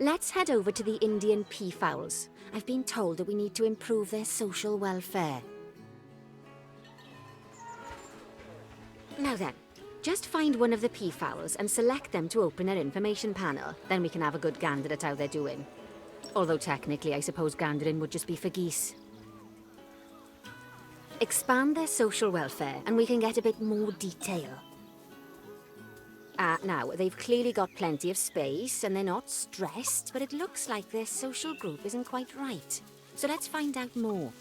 Let's head over to the Indian peafowls. I've been told that we need to improve their social welfare. Now then, just find one of the peafowls and select them to open our information panel. Then we can have a good gander at how they're doing. Although technically, I suppose gandering would just be for geese. Expand their social welfare and we can get a bit more detail. Now, they've clearly got plenty of space and they're not stressed, but it looks like their social group isn't quite right. So let's find out more.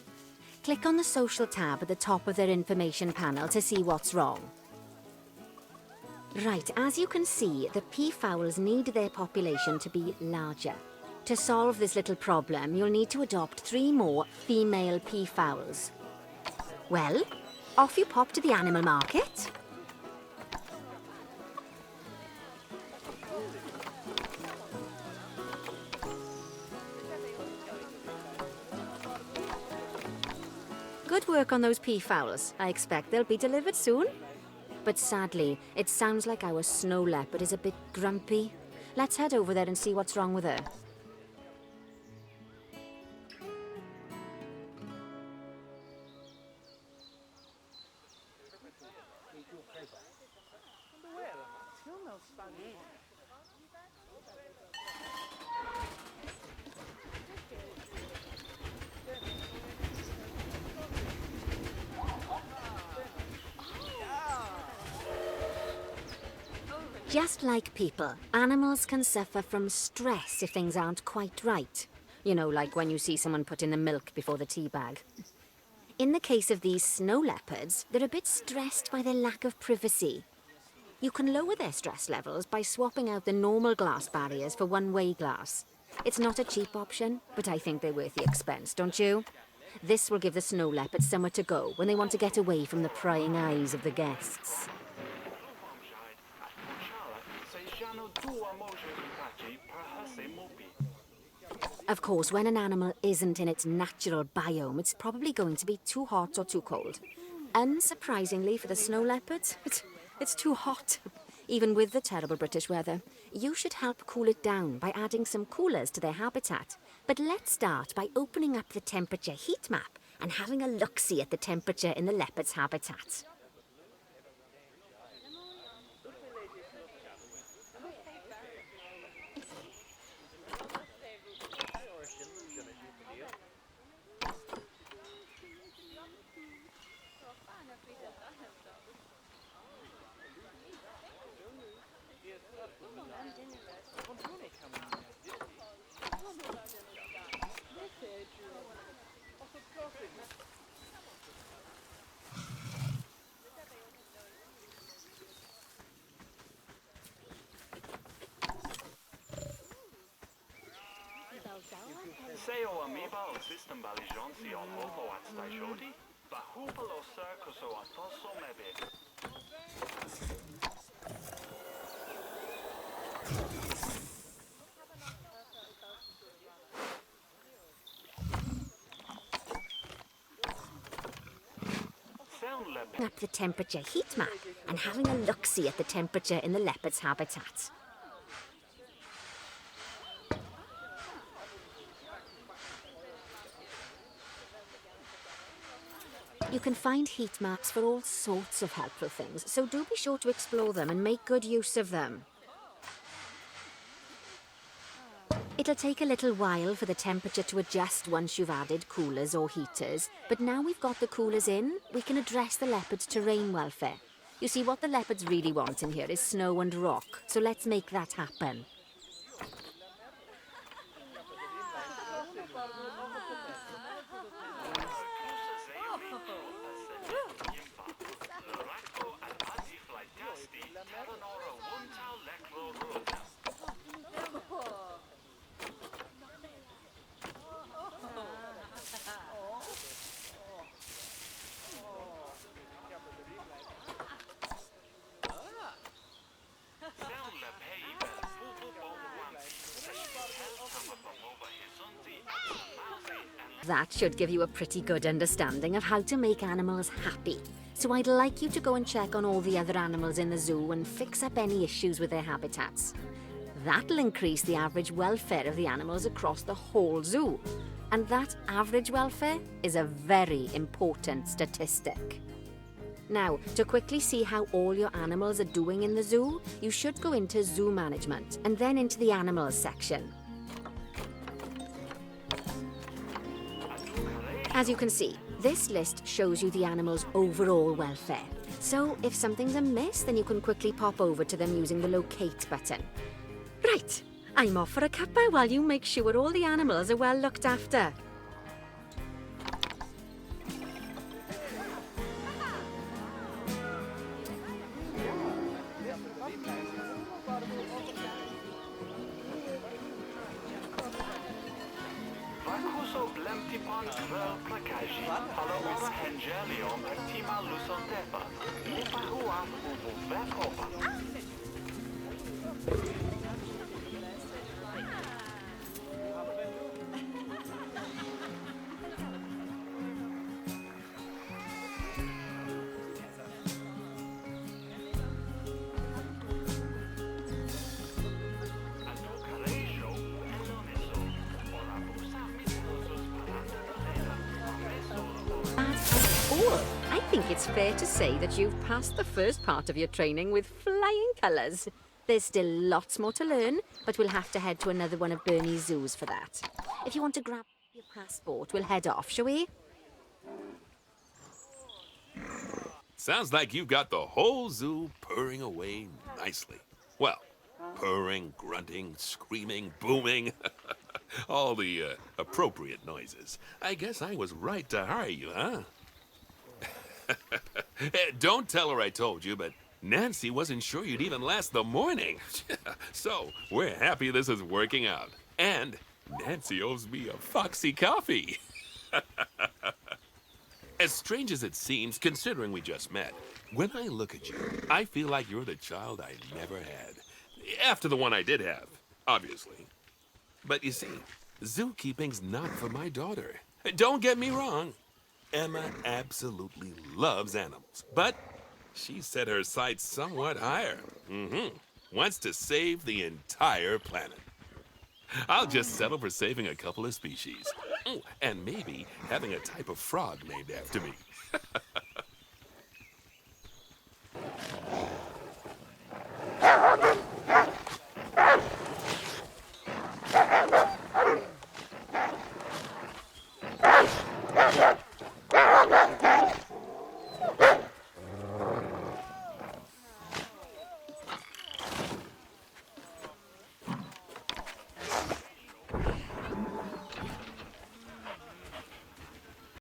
Click on the social tab at the top of their information panel to see what's wrong. Right, as you can see, the peafowls need their population to be larger. To solve this little problem, you'll need to adopt 3 more female peafowls. Well, off you pop to the animal market. Good work on those peafowls. I expect they'll be delivered soon. But sadly, it sounds like our snow leopard is a bit grumpy. Let's head over there and see what's wrong with her. Just like people, animals can suffer from stress if things aren't quite right. You know, like when you see someone put in the milk before the tea bag. In the case of these snow leopards, they're a bit stressed by their lack of privacy. You can lower their stress levels by swapping out the normal glass barriers for one-way glass. It's not a cheap option, but I think they're worth the expense, don't you? This will give the snow leopards somewhere to go when they want to get away from the prying eyes of the guests. Of course, when an animal isn't in its natural biome, it's probably going to be too hot or too cold. Unsurprisingly for the snow leopards, it's too hot. Even with the terrible British weather, you should help cool it down by adding some coolers to their habitat. But let's start by opening up the temperature heat map and having a look-see at the temperature in the leopard's habitat. Up the temperature heat map and having a look-see at the temperature in the leopard's habitat. You can find heat maps for all sorts of helpful things, so do be sure to explore them and make good use of them. It'll take a little while for the temperature to adjust once you've added coolers or heaters, but now we've got the coolers in, we can address the leopard's terrain welfare. You see, what the leopards really want in here is snow and rock, so let's make that happen. That should give you a pretty good understanding of how to make animals happy. So I'd like you to go and check on all the other animals in the zoo and fix up any issues with their habitats. That'll increase the average welfare of the animals across the whole zoo. And that average welfare is a very important statistic. Now, to quickly see how all your animals are doing in the zoo, you should go into Zoo Management and then into the Animals section. As you can see, this list shows you the animals' overall welfare. So if something's amiss, then you can quickly pop over to them using the Locate button. Right, I'm off for a cuppa while you make sure all the animals are well looked after. I think it's fair to say that you've passed the first part of your training with flying colours. There's still lots more to learn, but we'll have to head to another one of Bernie's zoos for that. If you want to grab your passport, we'll head off, shall we? Sounds like you've got the whole zoo purring away nicely. Well, purring, grunting, screaming, booming. All the appropriate noises. I guess I was right to hire you, huh? Don't tell her I told you, but Nancy wasn't sure you'd even last the morning. So, we're happy this is working out. And Nancy owes me a foxy coffee. As strange as it seems, considering we just met, when I look at you, I feel like you're the child I never had. After the one I did have, obviously. But you see, zookeeping's not for my daughter. Don't get me wrong. Emma absolutely loves animals, but she set her sights somewhat higher. Wants to save the entire planet. I'll just settle for saving a couple of species. Oh, and maybe having a type of frog named after me.